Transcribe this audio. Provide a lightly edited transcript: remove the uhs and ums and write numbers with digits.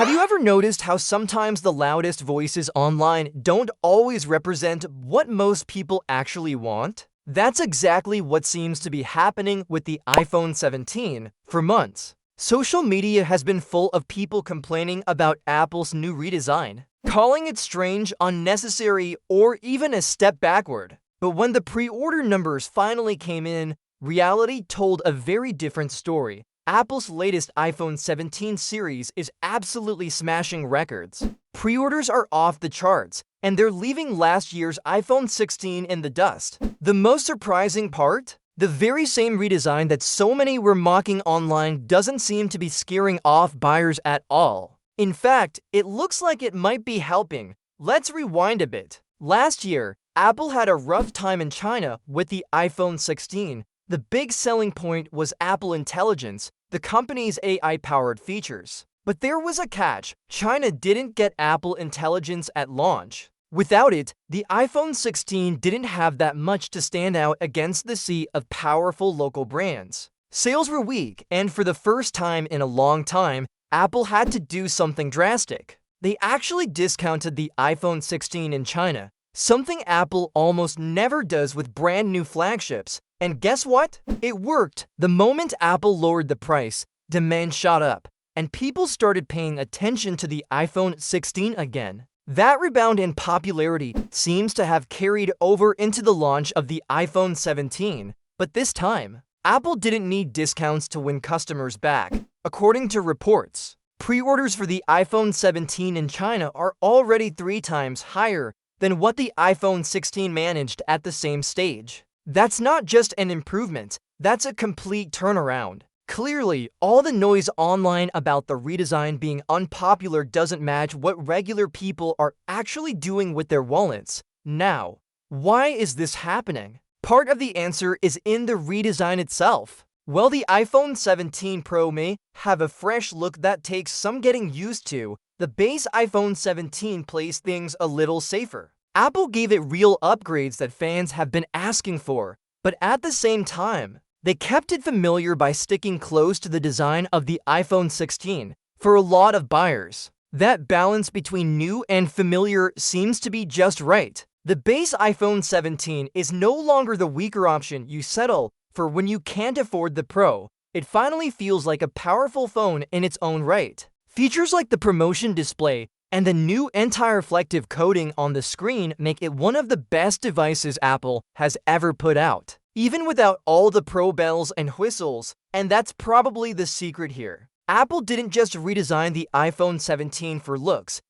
Have you ever noticed how sometimes the loudest voices online don't always represent what most people actually want? That's exactly what seems to be happening with the iPhone 17 for months. Social media has been full of people complaining about Apple's new redesign, calling it strange, unnecessary, or even a step backward. But when the pre-order numbers finally came in, reality told a very different story. Apple's latest iPhone 17 series is absolutely smashing records. Pre-orders are off the charts, and they're leaving last year's iPhone 16 in the dust. The most surprising part? The very same redesign that so many were mocking online doesn't seem to be scaring off buyers at all. In fact, it looks like it might be helping. Let's rewind a bit. Last year, Apple had a rough time in China with the iPhone 16. The big selling point was Apple Intelligence, the company's AI-powered features. But there was a catch. China didn't get Apple Intelligence at launch. Without it, the iPhone 16 didn't have that much to stand out against the sea of powerful local brands. Sales were weak, and for the first time in a long time, Apple had to do something drastic. They actually discounted the iPhone 16 in China, something Apple almost never does with brand new flagships. And guess what? It worked. The moment Apple lowered the price, demand shot up, and people started paying attention to the iPhone 16 again. That rebound in popularity seems to have carried over into the launch of the iPhone 17, but this time, Apple didn't need discounts to win customers back. According to reports, pre-orders for the iPhone 17 in China are already 3 times higher than what the iPhone 16 managed at the same stage. That's not just an improvement, that's a complete turnaround. Clearly, all the noise online about the redesign being unpopular doesn't match what regular people are actually doing with their wallets. Now, why is this happening? Part of the answer is in the redesign itself. While the iPhone 17 Pro may have a fresh look that takes some getting used to, the base iPhone 17 plays things a little safer. Apple gave it real upgrades that fans have been asking for, but at the same time, they kept it familiar by sticking close to the design of the iPhone 16. For a lot of buyers, that balance between new and familiar seems to be just right. The base iPhone 17 is no longer the weaker option you settle for when you can't afford the Pro. It finally feels like a powerful phone in its own right. Features like the promotion display and the new anti-reflective coating on the screen make it one of the best devices Apple has ever put out, even without all the Pro bells and whistles. And that's probably the secret here. Apple didn't just redesign the iPhone 17 for looks,